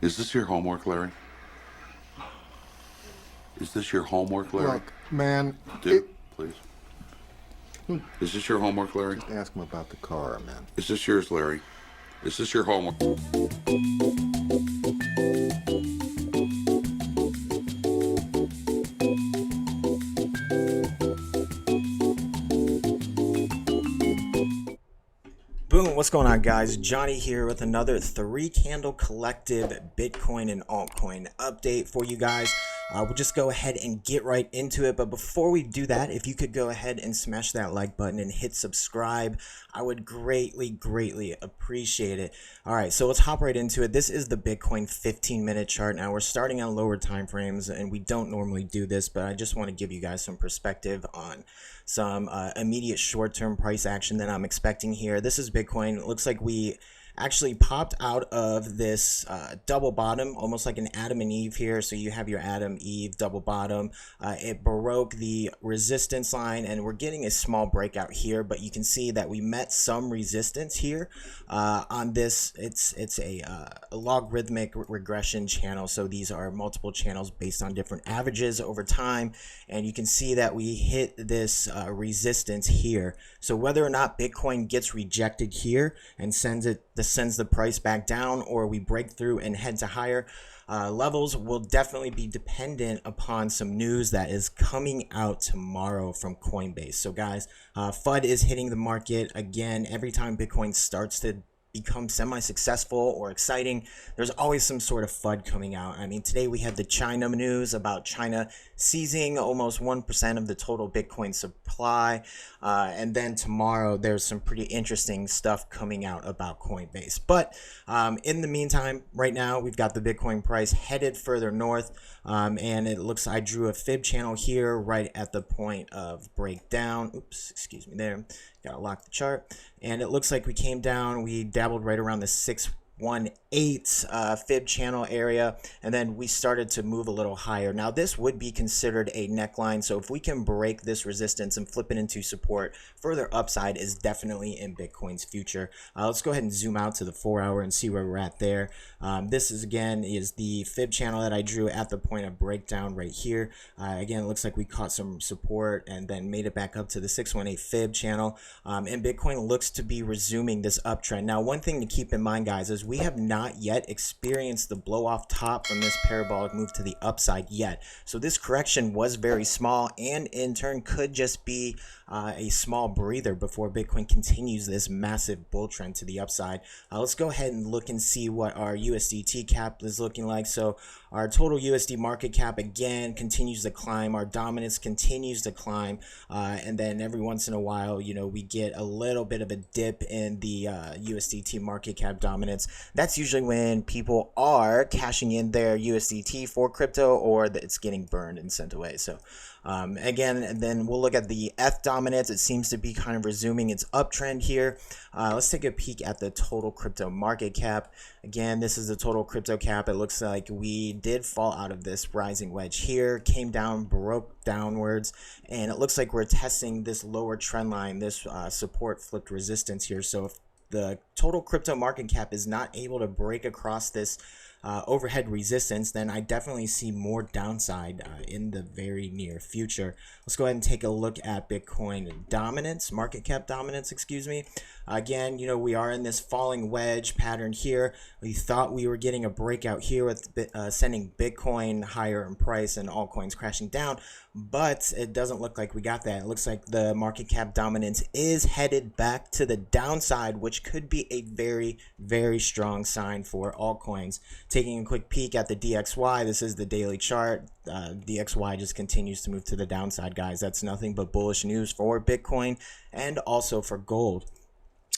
Is this your homework, Larry? Is this your homework, Larry? Look, man. Dude, please. Is this your homework, Larry? Just ask him about the car, man. Is this yours, Larry? Is this your homework? Boom, what's going on, guys? Johnny here with another 3-candle collective Bitcoin and altcoin update for you guys. We'll just go ahead and get right into it. But before we do that, if you could go ahead and smash that like button and hit subscribe, I would greatly appreciate it. All right, so let's hop right into it. This is the Bitcoin 15-minute chart. Now, we're starting on lower time frames, and we don't normally do this, but I just want to give you guys some perspective on some immediate short-term price action that I'm expecting here. This is Bitcoin. It looks like we actually popped out of this double bottom, almost like an Adam and Eve here. So you have your Adam, Eve, double bottom. It broke the resistance line, and we're getting a small breakout here, but you can see that we met some resistance here on this. It's a logarithmic regression channel. So these are multiple channels based on different averages over time. And you can see that we hit this resistance here. So whether or not Bitcoin gets rejected here and sends the price back down, or we break through and head to higher levels, will definitely be dependent upon some news that is coming out tomorrow from Coinbase. So guys, FUD is hitting the market again. Every time Bitcoin starts to become semi-successful or exciting, there's always some sort of FUD coming out. I mean, today we had the China news about China seizing almost 1% of the total Bitcoin supply, and then tomorrow there's some pretty interesting stuff coming out about Coinbase. But in the meantime, right now we've got the Bitcoin price headed further north, and it looks, I drew a fib channel here right at the point of breakdown. Oops, excuse me there. Gotta lock the chart. And it looks like we came down, we dabbled right around the 618 fib channel area, and then we started to move a little higher. Now this would be considered a neckline, so if we can break this resistance and flip it into support, further upside is definitely in Bitcoin's future. Let's go ahead and zoom out to the 4-hour and see where we're at there. This is the fib channel that I drew at the point of breakdown right here. Again, it looks like we caught some support and then made it back up to the 618 fib channel, and Bitcoin looks to be resuming this uptrend. Now, one thing to keep in mind, guys, is we have not yet experienced the blow off top from this parabolic move to the upside yet. So this correction was very small, and in turn could just be a small breather before Bitcoin continues this massive bull trend to the upside. Let's go ahead and look and see what our USDT cap is looking like. So our total USD market cap again continues to climb. Our dominance continues to climb, and then every once in a while, you know, we get a little bit of a dip in the USDT market cap dominance. That's usually when people are cashing in their USDT for crypto, or that it's getting burned and sent away. So again, and then we'll look at the ETH dominance. It seems to be kind of resuming its uptrend here. Let's take a peek at the total crypto market cap. Again, this is the total crypto cap. It looks like we did fall out of this rising wedge here, came down, broke downwards, and it looks like we're testing this lower trend line, this support flipped resistance here. So if the total crypto market cap is not able to break across this overhead resistance, then I definitely see more downside in the very near future. Let's go ahead and take a look at Bitcoin dominance, market cap dominance, excuse me. Again, you know, we are in this falling wedge pattern here. We thought we were getting a breakout here with sending Bitcoin higher in price and altcoins crashing down, but it doesn't look like we got that. It looks like the market cap dominance is headed back to the downside, which could be a very strong sign for altcoins. Taking a quick peek at the DXY, this is the daily chart. DXY just continues to move to the downside, guys. That's nothing but bullish news for Bitcoin and also for gold.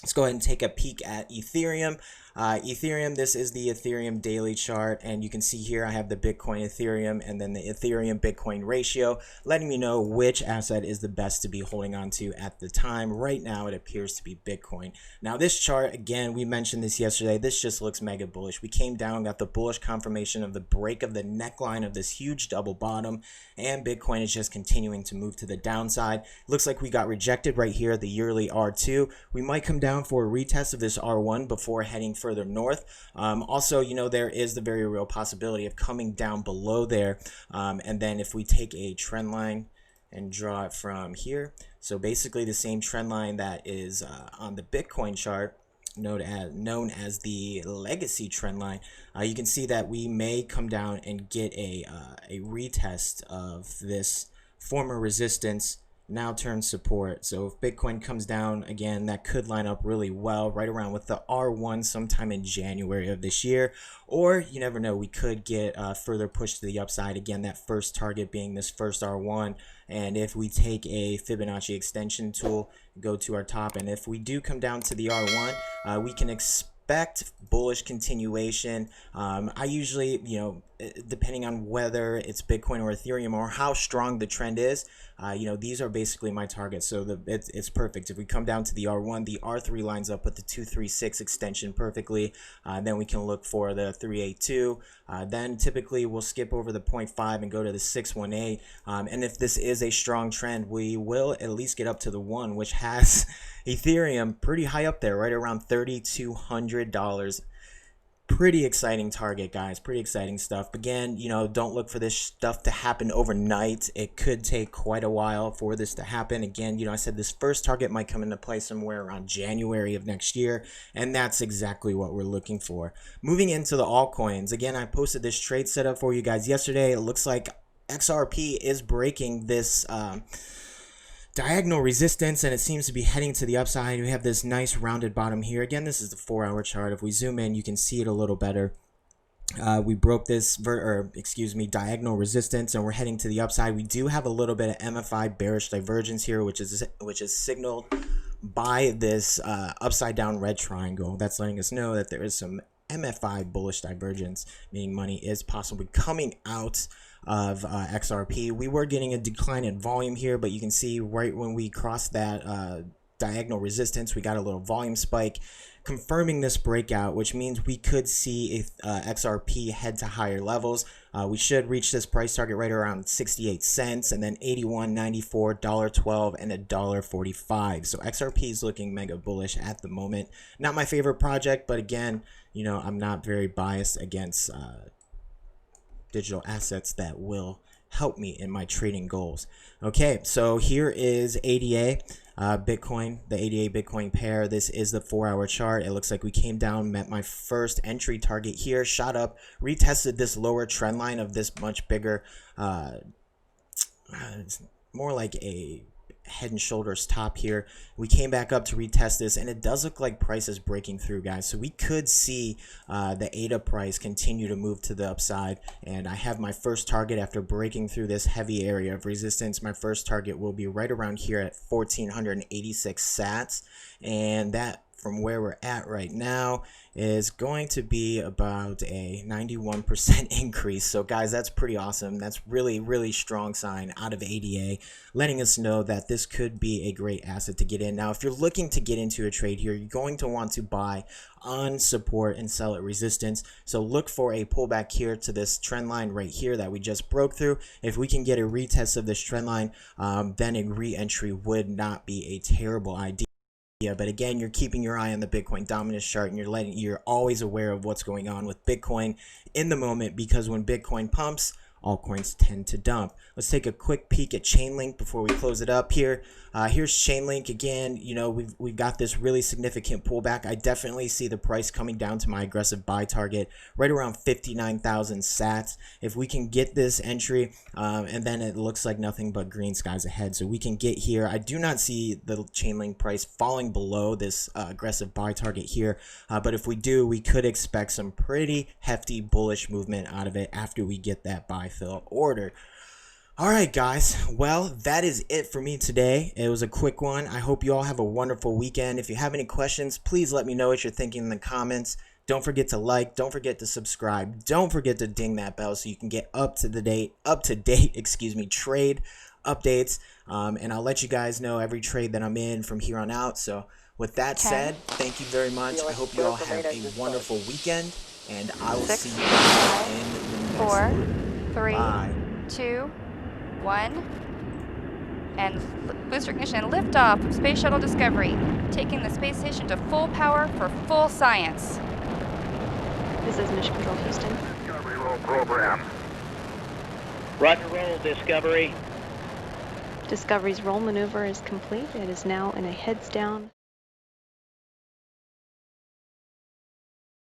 Let's go ahead and take a peek at Ethereum. Ethereum, this is the Ethereum daily chart, and you can see here I have the Bitcoin Ethereum and then the Ethereum Bitcoin ratio, letting me know which asset is the best to be holding on to at the time. Right now it appears to be Bitcoin. Now this chart, again, we mentioned this yesterday, this just looks mega bullish. We came down, got the bullish confirmation of the break of the neckline of this huge double bottom, and Bitcoin is just continuing to move to the downside. Looks like we got rejected right here at the yearly R2. We might come down for a retest of this R1 before heading further north. Also, you know, there is the very real possibility of coming down below there. And then if we take a trend line and draw it from here, so basically the same trend line that is on the Bitcoin chart, known as the legacy trend line, you can see that we may come down and get a retest of this former resistance, now turned support. So if Bitcoin comes down again, that could line up really well right around with the R1 sometime in January of this year. Or you never know, we could get further push to the upside. Again, that first target being this first R1. And if we take a Fibonacci extension tool, go to our top, and if we do come down to the R1, we can expect bullish continuation. I usually, you know, depending on whether it's Bitcoin or Ethereum or how strong the trend is, you know, these are basically my targets. So it's perfect. If we come down to the R1, the R3 lines up with the 236 extension perfectly. Then we can look for the 382. Then typically we'll skip over the 0.5 and go to the 618. And if this is a strong trend, we will at least get up to the 1, which has Ethereum pretty high up there, right around $3,200. Pretty exciting target, guys. Pretty exciting stuff. Again, you know, don't look for this stuff to happen overnight. It could take quite a while for this to happen. Again, you know, I said this first target might come into play somewhere around January of next year, and that's exactly what we're looking for. Moving into the altcoins, again, I posted this trade setup for you guys yesterday. It looks like XRP is breaking this diagonal resistance, and it seems to be heading to the upside. We have this nice rounded bottom here. Again, this is the 4-hour chart. If we zoom in, you can see it a little better. We broke this diagonal resistance, and we're heading to the upside. We do have a little bit of MFI bearish divergence here, which is signaled by this upside down red triangle. That's letting us know that there is some MFI bullish divergence, meaning money is possibly coming out of XRP. We were getting a decline in volume here, but you can see right when we crossed that diagonal resistance, we got a little volume spike, confirming this breakout, which means we could see XRP head to higher levels. We should reach this price target right around 68 cents, and then 81.94, $1.12, and $1.45. So XRP is looking mega bullish at the moment. Not my favorite project, but again, you know, I'm not very biased against digital assets that will help me in my trading goals. Okay, so here is ADA Bitcoin, the ADA Bitcoin pair. This is the 4-hour chart. It looks like we came down, met my first entry target here, shot up, retested this lower trend line of this much bigger, it's more like a head and shoulders top here. We came back up to retest this, and it does look like price is breaking through, guys. So we could see the ADA price continue to move to the upside, and I have my first target after breaking through this heavy area of resistance. My first target will be right around here at 1486 sats, and that from where we're at right now is going to be about a 91% increase. So guys, that's pretty awesome. That's really strong sign out of ADA, letting us know that this could be a great asset to get in. Now, if you're looking to get into a trade here, you're going to want to buy on support and sell at resistance. So look for a pullback here to this trend line right here that we just broke through. If we can get a retest of this trend line, then a re-entry would not be a terrible idea. But again, you're keeping your eye on the Bitcoin dominance chart, and you're always aware of what's going on with Bitcoin in the moment, because when Bitcoin pumps, altcoins tend to dump. Let's take a quick peek at Chainlink before we close it up here. Here's Chainlink again. You know, we've got this really significant pullback. I definitely see the price coming down to my aggressive buy target right around 59,000 sats. If we can get this entry, and then it looks like nothing but green skies ahead, so we can get here. I do not see the Chainlink price falling below this aggressive buy target here, but if we do, we could expect some pretty hefty bullish movement out of it after we get that buy fill order. All right, guys. Well, that is it for me today. It was a quick one. I hope you all have a wonderful weekend. If you have any questions, please let me know what you're thinking in the comments. Don't forget to like. Don't forget to subscribe. Don't forget to ding that bell so you can get up to date, trade updates. And I'll let you guys know every trade that I'm in from here on out. So with that said, thank you very much. I hope you all have a wonderful weekend, and I will see you guys in the next one. 4, 3, Bye. 2, 1, and booster ignition and liftoff of Space Shuttle Discovery, taking the space station to full power for full science. This is Mission Control Houston. Discovery roll program. Roger, roll, Discovery. Discovery's roll maneuver is complete. It is now in a heads down